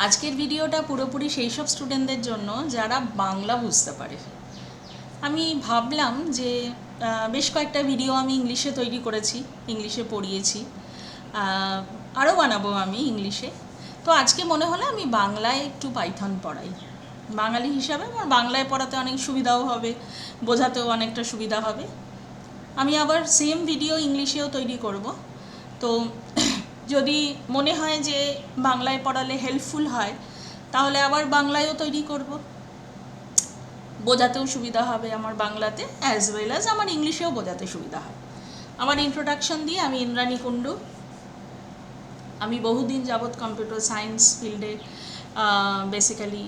আজকের ভিডিওটা পুরোপুরি সেই সব স্টুডেন্টদের জন্য যারা বাংলা বুঝতে পারে। আমি ভাবলাম যে বেশ কয়েকটা ভিডিও আমি ইংলিশে তৈরি করেছি, ইংলিশে পড়িয়েছি, আরও বানাবো আমি ইংলিশে। তো আজকে মনে হলো আমি বাংলায় একটু পাইথন পড়াই। বাঙালি হিসাবে আমার বাংলায় পড়াতে অনেক সুবিধাও হবে, বোঝাতেও অনেকটা সুবিধা হবে। আমি আবার সেম ভিডিও ইংলিশেও তৈরি করব। তো যদি মনে হয় যে বাংলায় পড়ালে হেল্পফুল হয় তাহলে আবার বাংলায়ও তৈরি করব, বোঝাতেও সুবিধা হবে আমার বাংলাতে, অ্যাজ ওয়েল অ্যাজ আমার ইংলিশেও বোঝাতে সুবিধা হয়। আমার ইন্ট্রোডাকশন দিয়ে, আমি ইন্দ্রাণী কুণ্ডু। আমি বহুদিন যাবৎ কম্পিউটার সায়েন্স ফিল্ডে বেসিক্যালি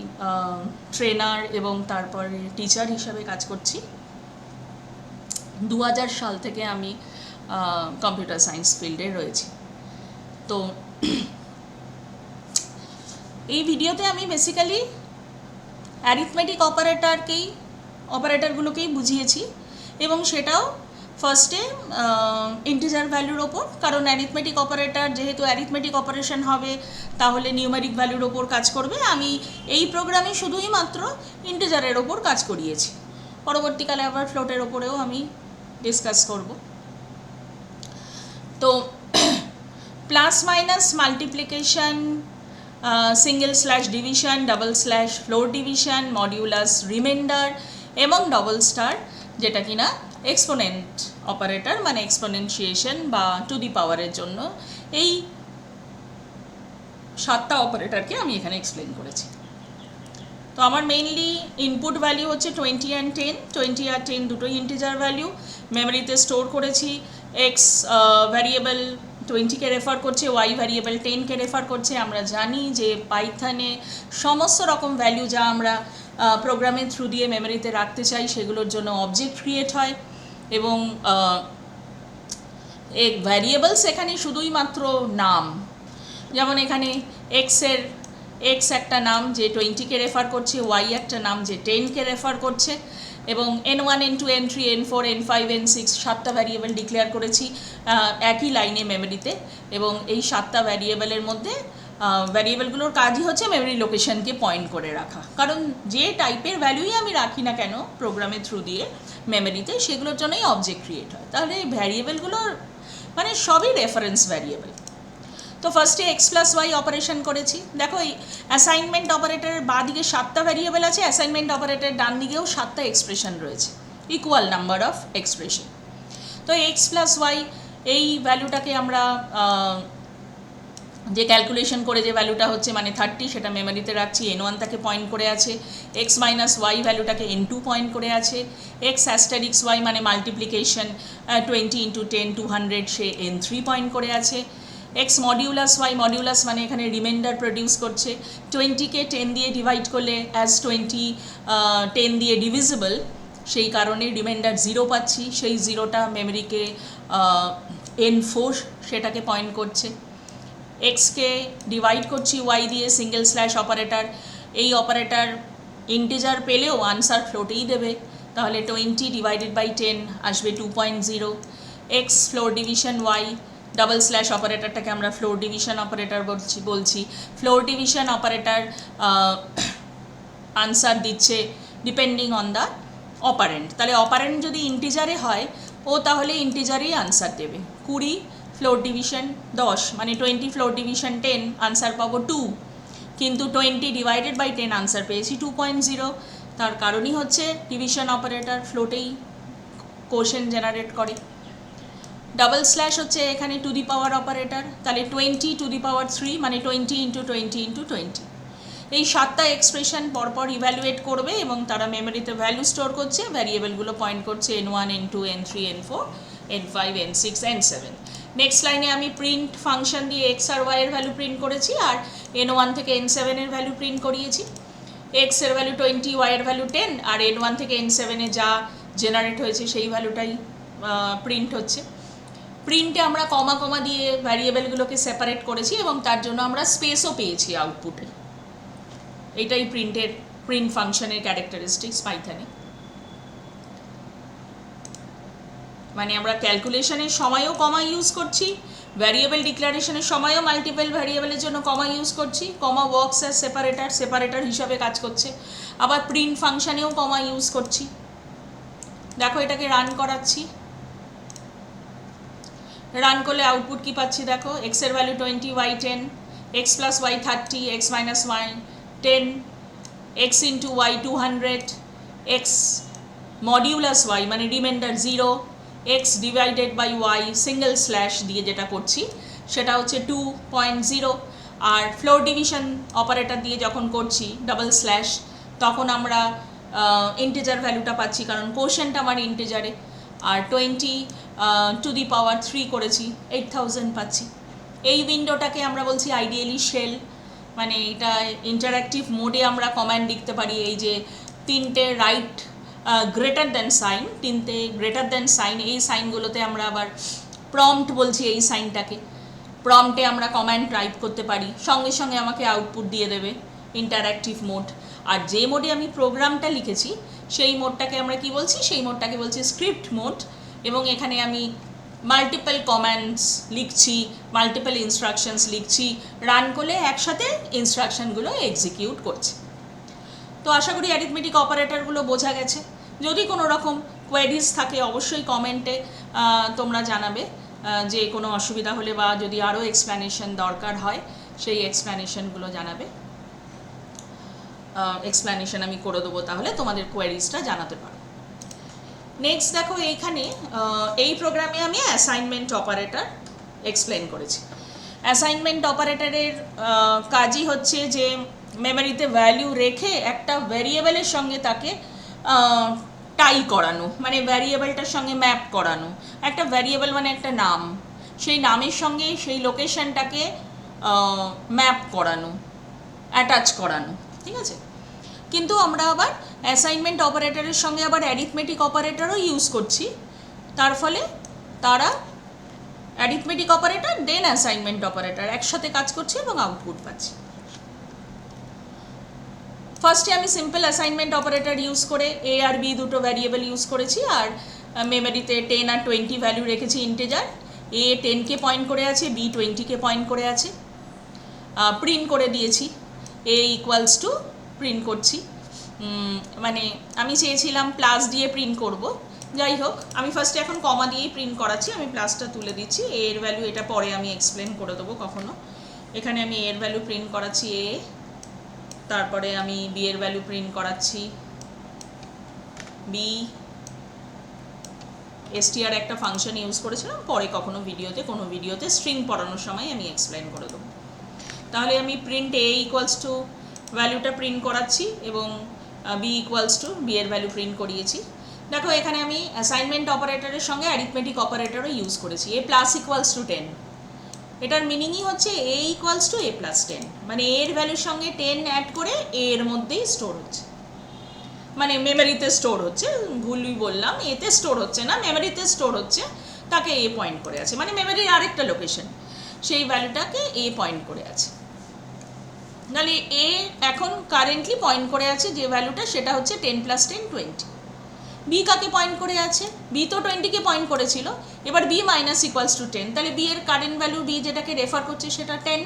ট্রেনার এবং তারপরে টিচার হিসাবে কাজ করছি। 2000 সাল থেকে আমি কম্পিউটার সায়েন্স ফিল্ডে রয়েছি। তো এই ভিডিওতে আমি বেসিক্যালি অ্যারিথমেটিক অপারেটরগুলোকেই বুঝিয়েছি, এবং সেটাও ফার্স্টে ইন্টিজার ভ্যালুর ওপর, কারণ অ্যারিথমেটিক অপারেটর যেহেতু অ্যারিথমেটিক অপারেশন হবে তাহলে নিউমেরিক ভ্যালুর ওপর কাজ করবে। আমি এই প্রোগ্রামে শুধুই মাত্র ইন্টিজারের ওপর কাজ করিয়েছি। পরবর্তীকালে আবার ফ্লোটের ওপরেও আমি ডিসকাস করব। তো plus minus, multiplication, single slash division, double slash floor division, modulus reminder এবং ডবল স্টার, যেটা কিনা এক্সপোনেন্ট অপারেটর মানে এক্সপোনেনশিয়েশন বা টু দি পাওয়ারের জন্য, এই 7টা অপারেটরকে আমি এখানে এক্সপ্লেন করেছি। তো আমার মেইনলি ইনপুট ভ্যালু হচ্ছে 20 and 10। 20 আর 10 দুটোই ইন্টিজার ভ্যালু, মেমোরিতে স্টোর করেছি। এক্স ভ্যারিয়েবল 20কে রেফার করছে, ওয়াই ভ্যারিয়েবল 10কে রেফার করছে। আমরা জানি যে পাইথনে সমস্ত রকম ভ্যালু যা আমরা প্রোগ্রামের থ্রু দিয়ে মেমোরিতে রাখতে চাই সেগুলোর জন্য অবজেক্ট ক্রিয়েট হয়, এবং এক ভ্যারিয়েবলস এখানে শুধুই মাত্র নাম। যেমন এখানে এক্স একটা নাম যে 20কে রেফার করছে, ওয়াই একটা নাম যে 10কে রেফার করছে, এবং n1 n2 n3 n4 n5 n6 7টা variable declare করেছি একই লাইনে মেমোরিতে। এবং এই 7টা ভ্যারিয়েবলের মধ্যে ভ্যারিয়েবলগুলোর কাজই হচ্ছে মেমোরি লোকেশনকে পয়েন্ট করে রাখা, কারণ যে টাইপের ভ্যালুই আমি রাখি না কেন প্রোগ্রামের থ্রু দিয়ে মেমোরিতে, সেগুলোর জন্যই অবজেক্ট ক্রিয়েট হয়। তাহলে এই ভ্যারিয়েবলগুলোর মানে সবই রেফারেন্স ভ্যারিয়েবল। তো ফার্স্টে এক্স প্লাস ওয়াই অপারেশন করেছি। দেখো এই অ্যাসাইনমেন্ট অপারেটরের বাঁ দিকে 7টা ভ্যারিয়েবল আছে, অ্যাসাইনমেন্ট অপারেটরের ডান দিকেও 7টা এক্সপ্রেশন রয়েছে, ইকুয়াল নাম্বার অফ এক্সপ্রেশন। তো এক্স প্লাস ওয়াই এই ভ্যালুটাকে আমরা যে ক্যালকুলেশন করে যে ভ্যালুটা হচ্ছে মানে 30, সেটা মেমোরিতে রাখছি, n1 তাকে পয়েন্ট করে আছে। এক্স মাইনাস ওয়াই ভ্যালুটাকে n2 পয়েন্ট করে আছে। এক্স অ্যাস্টারিক্স ওয়াই মানে মাল্টিপ্লিকেশন 20 × 10 200, সে n3 পয়েন্ট করে আছে। এক্স মডিউলাস ওয়াই, মডিউলাস মানে এখানে রিমাইন্ডার প্রডিউস করছে। 20কে 10 দিয়ে ডিভাইড করলে অ্যাজ 20 10 দিয়ে ডিভিজিবল, সেই কারণে রিমাইন্ডার 0 পাচ্ছি। সেই 0টা মেমোরিকে n4 সেটাকে পয়েন্ট করছে। এক্সকে ডিভাইড করছি ওয়াই দিয়ে, সিঙ্গেল স্ল্যাশ অপারেটর। এই অপারেটর ইন্টিজার পেলেও আনসার ফ্লোটেই দেবে, তাহলে 20 ডিভাইডেড বাই 10 আসবে 2.0। X floor division Y, double slash অপারেটরটাকে আমরা ফ্লোর ডিভিশন অপারেটর বলছি। ফ্লোর ডিভিশন অপারেটর আনসার দিচ্ছে ডিপেন্ডিং অন দ্য অপারেন্ট। তাহলে অপারেন্ট যদি ইন্টিজারে হয় ও তাহলে ইন্টিজারেই আনসার দেবে। 20 ফ্লোর ডিভিশন 10 মানে 20 ফ্লোর ডিভিশন 10, আনসার পাবো 2, কিন্তু 20 ডিভাইডেড বাই 10 আনসার পেয়েছি 2.0। তার কারণই হচ্ছে ডিভিশন অপারেটর ফ্লোটেই কোশ্চেন জেনারেট করে। ডাবল স্ল্যাশ হচ্ছে এখানে টু দি পাওয়ার অপারেটর, তাহলে 20 টু দি পাওয়ার 3 মানে 20 × 20 × 20। এই 7টা এক্সপ্রেশন পরপর ইভ্যালুয়েট করবে এবং তারা মেমোরিতে ভ্যালু স্টোর করছে। ভ্যারিয়েবলগুলো পয়েন্ট করছে n1 n2 n3 n4 n5 n6 n7। Next লাইনে আমি প্রিন্ট ফাংশন দিয়ে এক্স আর ওয়াই এর ভ্যালু প্রিন্ট করেছি, আর n1 থেকে n7 এর ভ্যালু প্রিন্ট করিয়েছি। এক্স এর ভ্যালু 20, ওয়াই এর ভ্যালু 10, আর n1 থেকে n7 এ যা জেনারেট হয়েছে সেই ভ্যালুটাই প্রিন্ট হচ্ছে। প্রিন্টে আমরা কমা কমা দিয়ে ভ্যারিয়েবলগুলোকে সেপারেট করেছি এবং তার জন্য আমরা স্পেসও পেয়েছি আউটপুটে। এটাই প্রিন্ট ফাংশনের ক্যারেক্টারিস্টিক্স পাইথনে। মানে আমরা ক্যালকুলেশনের সময়ও কমা ইউজ করছি, ভ্যারিয়েবল ডিক্লারেশনের সময়ও মাল্টিপল ভ্যারিয়েবলের জন্য কমা ইউজ করছি, কমা ওয়ার্কস অ্যাজ সেপারেটার হিসাবে কাজ করছে। আবার প্রিন্ট ফাংশানেও কমা ইউজ করছি। দেখো এটাকে রান করাচ্ছি, রান করলে আউটপুট কি পাচ্ছি দেখো, এক্স এর value 20, Y 10, X plus Y 30, X minus Y 10, X into Y 200, X modulus Y মানে remainder 0, X divided by Y single slash দিয়ে যেটা করছি সেটা হচ্ছে 2.0। আর ফ্লোর ডিভিশন অপারেটর দিয়ে যখন করছি ডাবল স্ল্যাশ, তখন আমরা ইন্টিজার ভ্যালুটা পাচ্ছি, কারণ কোশেন্ট আমার ইন্টিজারে। আর 20 টু দি পাওয়ার 3 করেছি, 8000 পাচ্ছি। এই উইন্ডোটাকে আমরা বলছি আইডিয়ালি শেল, মানে এটা ইন্টারঅ্যাক্টিভ মোডে আমরা কমান্ড লিখতে পারি। এই যে তিনটে রাইট গ্রেটার দ্যান সাইন, তিনটে গ্রেটার দ্যান সাইন, এই সাইনগুলোতে আমরা আবার প্রম্পট বলছি। এই সাইনটাকে প্রম্পটে আমরা কমান্ড টাইপ করতে পারি, সঙ্গে সঙ্গে আমাকে আউটপুট দিয়ে দেবে, ইন্টারঅ্যাক্টিভ মোড। আর যে মোডে আমি প্রোগ্রামটা লিখেছি সেই মোডটাকে আমরা কি বলছি, সেই মোডটাকে বলছি স্ক্রিপ্ট মোড। এবং এখানে আমি মাল্টিপল কমান্ডস লিখছি, মাল্টিপল ইনস্ট্রাকশনস লিখছি, রান করলে একসাথে ইনস্ট্রাকশনগুলো এক্সিকিউট করছে। তো আশা করি অ্যারিথমেটিক অপারেটরগুলো বোঝা গেছে। যদি কোনো রকম কোয়েরিজ থাকে অবশ্যই কমেন্টে তোমরা জানাবে, যে কোনো অসুবিধা হলে বা যদি আরও এক্সপ্ল্যানেশন দরকার হয় সেই এক্সপ্ল্যানেশনগুলো জানাবে। এক্সপ্ল্যানেশন আমি করে দেবো, তাহলে তোমাদের কোয়েরিজটা জানাতে পারো। নেক্সট দেখো, এইখানে এই প্রোগ্রামে আমি অ্যাসাইনমেন্ট অপারেটর এক্সপ্লেন করেছি। অ্যাসাইনমেন্ট অপারেটরের কাজই হচ্ছে যে মেমোরিতে ভ্যালু রেখে একটা ভ্যারিয়েবলের সঙ্গে তাকে টাই করানো, মানে ভ্যারিয়েবলটার সঙ্গে ম্যাপ করানো। একটা ভ্যারিয়েবল মানে একটা নাম, সেই নামের সঙ্গে সেই লোকেশনটাকে ম্যাপ করানো, অ্যাটাচ করানো, ঠিক আছে। কিন্তু আমরা আবার অ্যাসাইনমেন্ট অপারেটরের সঙ্গে আবার অ্যারিথমেটিক অপারেটরও ইউজ করছি, তার ফলে তারা অ্যারিথমেটিক অপারেটর দেন অ্যাসাইনমেন্ট অপারেটর একসাথে কাজ করছে এবং আউটপুট পাচ্ছি। ফার্স্টে আমি সিম্পল অ্যাসাইনমেন্ট অপারেটর ইউজ করে এ আর বি দুটো ভ্যারিয়েবল ইউজ করেছি, আর মেমোরিতে 10 আর 20 ভ্যালু রেখেছি ইন্টিজার। এ 10কে পয়েন্ট করে আছে, বি 20কে পয়েন্ট করে আছে। প্রিন্ট করে দিয়েছি, এ ইকুয়ালস টু প্রিন্ট করছি, মানে আমি চেয়েছিলাম প্লাস দিয়ে প্রিন্ট করব, যাই হোক আমি ফার্স্টে এখন কমা দিয়েই প্রিন্ট করাচ্ছি। আমি প্লাসটা তুলে দিচ্ছি, এ এর ভ্যালু এটা পরে আমি এক্সপ্লেন করে দেবো কখনো। এখানে আমি এর ভ্যালু প্রিন্ট করাচ্ছি এ, তারপরে আমি বি এর ভ্যালু প্রিন্ট করাচ্ছি বি। এসটিআর একটা ফাংশন ইউজ করেছিলাম, পরে কখনো কোনো ভিডিওতে স্ট্রিং পড়ানোর সময় আমি এক্সপ্লেন করে দেবো। তাহলে আমি প্রিন্ট এ ইকুয়ালস টু ভ্যালুটা প্রিন্ট করাচ্ছি এবং বি ইকুয়ালস টু বি এর ভ্যালু প্রিন্ট করিয়েছি। দেখো এখানে আমি অ্যাসাইনমেন্ট অপারেটরের সঙ্গে অ্যারিথমেটিক অপারেটরও ইউজ করেছি। এ প্লাস ইকুয়ালস টু 10, এটার মিনিংই হচ্ছে A equals to A plus 10, মানে এর ভ্যালুর সঙ্গে 10 অ্যাড করে এর মধ্যেই স্টোর হচ্ছে, মানে মেমোরিতে স্টোর হচ্ছে। ভুলই বললাম, এতে স্টোর হচ্ছে না, মেমোরিতে স্টোর হচ্ছে, তাকে এ পয়েন্ট করে আছে, মানে মেমোরির আরেকটা লোকেশন, সেই ভ্যালুটাকে এ পয়েন্ট করে আছে। তাহলে এ এখন কারেন্টলি পয়েন্ট করে আছে যে ভ্যালুটা, সেটা হচ্ছে 10 + 10 20। বি কাকে পয়েন্ট করে আছে, বি তো 20কে পয়েন্ট করেছিল, এবার বি মাইনাস ইকুয়ালস টু 10, তাহলে বি এর কারেন্ট ভ্যালু, বি যেটাকে রেফার করছে সেটা 10।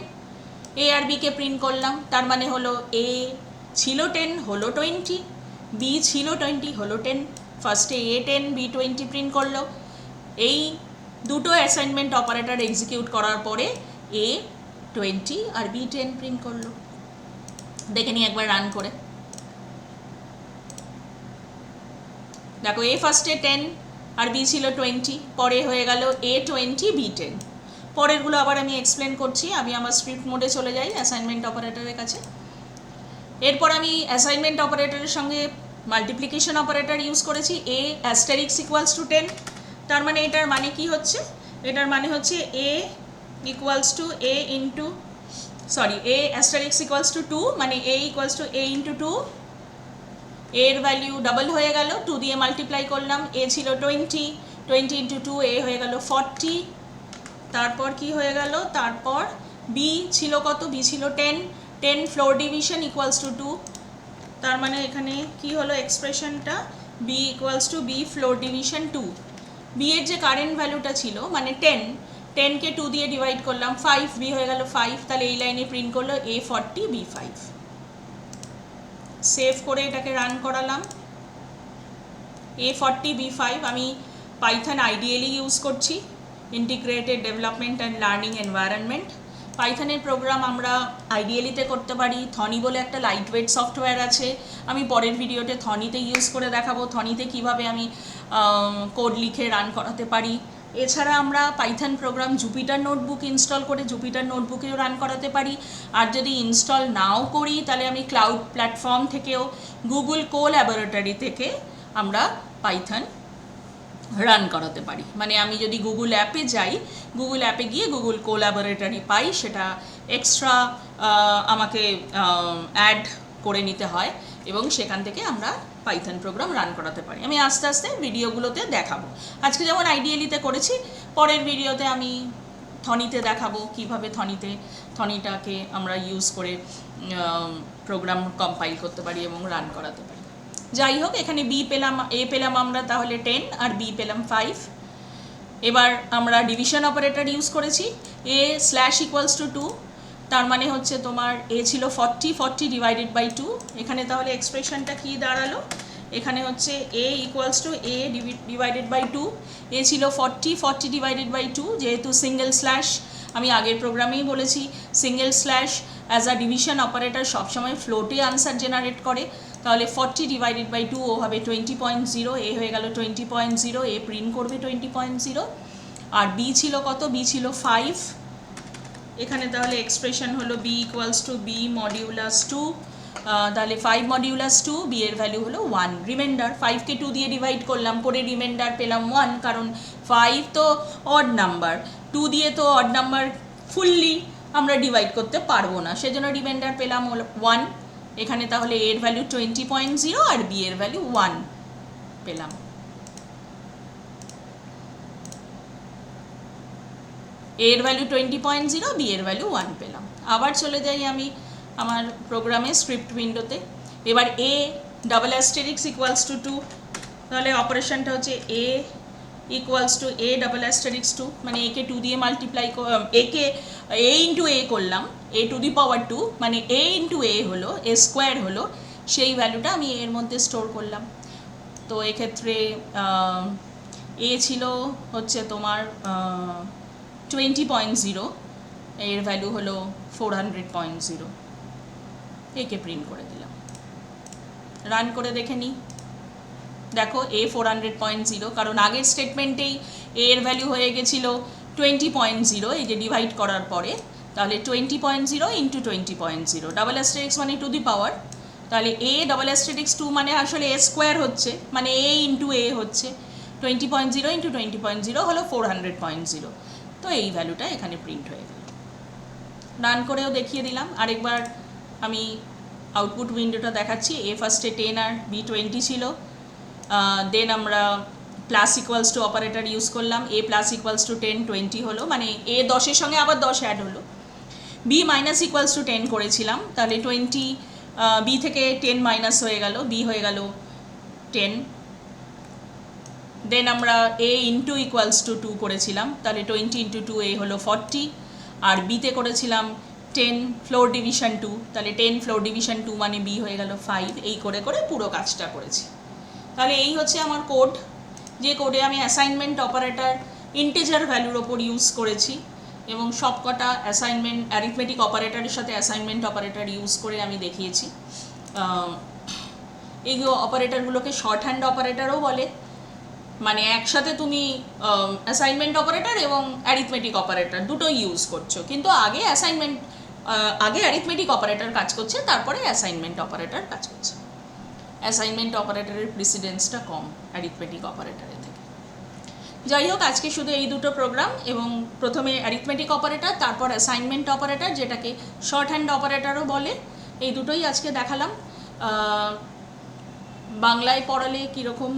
এ আর বিকে প্রিন্ট করলাম, তার মানে হলো এ ছিল 10 হলো 20, বি ছিল 20 হলো 10। ফার্স্টে এ 10 বি 20 প্রিন্ট করলো। এই দুটো অ্যাসাইনমেন্ট অপারেটর এক্সিকিউট করার পরে এ 20 আর বি 10 প্রিন্ট করলো। দেখে নিই একবার রান করে। দেখো এ ফার্স্টে 10 আর বি ছিল 20, পরে হয়ে গেল এ 20 বি 10। পরেরগুলো আবার আমি এক্সপ্লেন করছি। আমি আমার স্ক্রিপ্ট মোডে চলে যাই অ্যাসাইনমেন্ট অপারেটরের কাছে। এরপর আমি অ্যাসাইনমেন্ট অপারেটরের সঙ্গে মাল্টিপ্লিকেশন অপারেটর ইউজ করেছি, এ অ্যাস্টেরিক্স ইকুয়ালস টু 10। তার মানে এটার মানে কি হচ্ছে, এটার মানে হচ্ছে A equals to A into A asterisk equals to 2, মানে A equals to A into 2। এর ভ্যালু ডাবল হয়ে গেল, 2 দিয়ে মাল্টিপ্লাই করলাম, এ ছিল 20 ইন্টু 2 এ হয়ে গেল 40। তারপর কি হয়ে গেল, তারপর বি ছিল কত, বি ছিল 10 ফ্লোর ডিভিশন ইকুয়ালস টু 2। তার মানে এখানে কি হলো এক্সপ্রেশনটা, B equals to B floor division 2। B এর যে কারেন্ট ভ্যালুটা ছিল মানে 10কে 2 দিয়ে ডিভাইড করলাম, 5 বি হয়ে গেল 5, তাহলে এই লাইনে প্রিন্ট করলো A40 B5। সেভ করে এটাকে রান করালাম। A40 B5 আমি পাইথন আইডিয়ালি ইউজ করছি, integrated development and learning environment. পাইথনের প্রোগ্রাম আমরা আইডিয়ালিতে করতে পারি, থনি বলে একটা লাইট ওয়েট সফটওয়্যার আছে, আমি পরের ভিডিওতে থনিতে ইউজ করে দেখাবো থনিতে কিভাবে আমি কোড লিখে রান করাতে পারি। এছাড়া আমরা Python programme Jupiter notebook install করে জুপিটার নোটবুকেও রান করাতে পারি, আর যদি ইনস্টল নাও করি তাহলে আমি ক্লাউড প্ল্যাটফর্ম থেকেও গুগল কোল্যাবরেটরি থেকে আমরা পাইথন রান করাতে পারি। মানে আমি যদি গুগল অ্যাপে যাই, গুগল অ্যাপে গিয়ে গুগল কোল্যাবরেটরি পাই, সেটা এক্সট্রা আমাকে অ্যাড করে নিতে হয় এবং সেখান থেকে আমরা পাইথন প্রোগ্রাম রান করাতে পারি। আমি আস্তে আস্তে ভিডিওগুলোতে দেখাবো। আজকে যেমন আইডিয়ালিতে করেছি, পরের ভিডিওতে আমি থনিতে দেখাবো কিভাবে থনিটাকে আমরা ইউজ করে প্রোগ্রাম কম্পাইল করতে পারি এবং রান করাতে পারি। যাই হোক, এখানে এ পেলাম আমরা তাহলে 10 আর বি পেলাম 5। এবার আমরা ডিভিশন অপারেটর ইউজ করেছি, A/=2, তার মানে হচ্ছে তোমার এ ছিল 40 ডিভাইডেড বাই 2। এখানে তাহলে এক্সপ্রেশনটা কি দাঁড়ালো, এখানে হচ্ছে A ডিভাইডেড বাই 2, এ ছিল 40 ডিভাইডেড বাই 2, যেহেতু সিঙ্গেল স্ল্যাশ, আমি আগের প্রোগ্রামেই বলেছি single slash as a division operator সবসময় ফ্লোটে আনসার জেনারেট করে, তাহলে 40 ডিভাইডেড বাই 2 ও হবে 20.0, এ হয়ে গেল 20.0, এ প্রিন্ট করবে 20.0। আর বি ছিল কত, বি ছিল 5, এখানে তাহলে এক্সপ্রেশন হলো B=B মডিউলাস 2, তাহলে 5 মডিউলাস 2, বি এর ভ্যালু হলো 1। রিমাইন্ডার 5কে 2 দিয়ে ডিভাইড করলাম, করে রিমাইন্ডার পেলাম 1, কারণ 5 তো অড নাম্বার, 2 দিয়ে তো অড নাম্বার ফুললি আমরা ডিভাইড করতে পারবো না, সেজন্য রিমাইন্ডার পেলাম 1। এখানে তাহলে এর ভ্যালু 20.0 আর বি এর ভ্যালু 1 পেলাম। এর ভ্যালু 20.0, বি এর ভ্যালু 1 পেলাম। আবার চলে যাই আমি আমার প্রোগ্রামে স্ক্রিপ্ট উইন্ডোতে। এবার A**2, তাহলে অপারেশনটা হচ্ছে A=A**2, মানে একে 2 দিয়ে মাল্টিপ্লাই, একে A ইন্টু A করলাম, A⁴, মানে A ইন্টু A হলো, A স্কোয়ার হলো, সেই ভ্যালুটা আমি এর মধ্যে স্টোর করলাম। তো এক্ষেত্রে এ ছিল হচ্ছে তোমার 20.0, এর ভ্যালু হলো 400.0, একে প্রিন্ট করে দিলাম। রান করে দেখে নিই, দেখো A 400.0, কারণ আগের স্টেটমেন্টেই এর ভ্যালু হয়ে গেছিলো 20.0, এই যে ডিভাইড করার পরে, তাহলে 20.0 ইন্টু 20.0, ডাবল অ্যাস্টেরিক্স মানে টু দি পাওয়ার, তাহলে A**2 মানে আসলে A স্কোয়ার হচ্ছে, মানে A ইন্টু A হচ্ছে, 20.0 ইন্টু 20.0 হলো 400.0, তো এই ভ্যালুটা এখানে প্রিন্ট হয়ে গেল। রান করেও দেখিয়ে দিলাম আরেকবার, আমি আউটপুট উইন্ডোটা দেখাচ্ছি। A ফার্স্টে 10 আর B 20 ছিল, দেন আমরা += অপারেটর ইউজ করলাম, A+=10 20 হলো, মানে A 10-এর সঙ্গে আবার 10 অ্যাড হলো। B-=10 করেছিলাম, তাহলে 20, B থেকে 10 মাইনাস হয়ে গেল, B হয়ে গেল 10। দেন আমরা A*2 করেছিলাম, তাহলে 20 × 2 A হলো 40, আর বিতে করেছিলাম 10 ফ্লোর ডিভিশন 2, তাহলে 10 ফ্লোর ডিভিশন 2 মানে B হয়ে গেল 5। এই করে করে পুরো কাজটা করেছি। তাহলে এই হচ্ছে আমার কোড, যে কোডে আমি অ্যাসাইনমেন্ট অপারেটর ইন্টিজার ভ্যালুর ওপর ইউজ করেছি এবং সবকটা অ্যাসাইনমেন্ট অ্যারিথমেটিক অপারেটরের সাথে অ্যাসাইনমেন্ট অপারেটর ইউজ করে আমি দেখিয়েছি। এই অপারেটরগুলোকে শর্ট হ্যান্ড অপারেটরও বলে, মানে একসাথে তুমি অ্যাসাইনমেন্ট অপারেটর এবং অ্যারিথমেটিক অপারেটর দুটোই ইউজ করছো, কিন্তু আগে অ্যারিথমেটিক অপারেটর কাজ করছে, তারপরে অ্যাসাইনমেন্ট অপারেটর কাজ করছে। অ্যাসাইনমেন্ট অপারেটরের প্রিসিডেন্সটা কম অ্যারিথমেটিক অপারেটরের থেকে। যাই হোক, আজকে শুধু এই দুটো প্রোগ্রাম, এবং প্রথমে অ্যারিথমেটিক অপারেটর, তারপর অ্যাসাইনমেন্ট অপারেটর যেটাকে শর্ট হ্যান্ড অপারেটরও বলে, এই দুটোই আজকে দেখালাম। বাংলায় পড়ালে কীরকম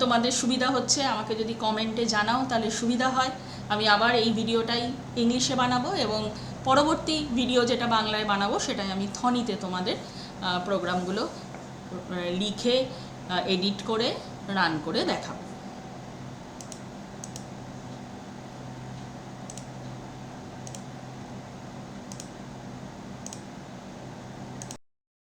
তোমাদের সুবিধা হচ্ছে আমাকে যদি কমেন্টে জানাও তাহলে সুবিধা হয়। আমি আবার এই ভিডিওটাই ইংলিশে বানাবো এবং পরবর্তী ভিডিও যেটা বাংলায় বানাবো সেটাই আমি থনিতে তোমাদের প্রোগ্রামগুলো লিখে এডিট করে রান করে দেখাবো।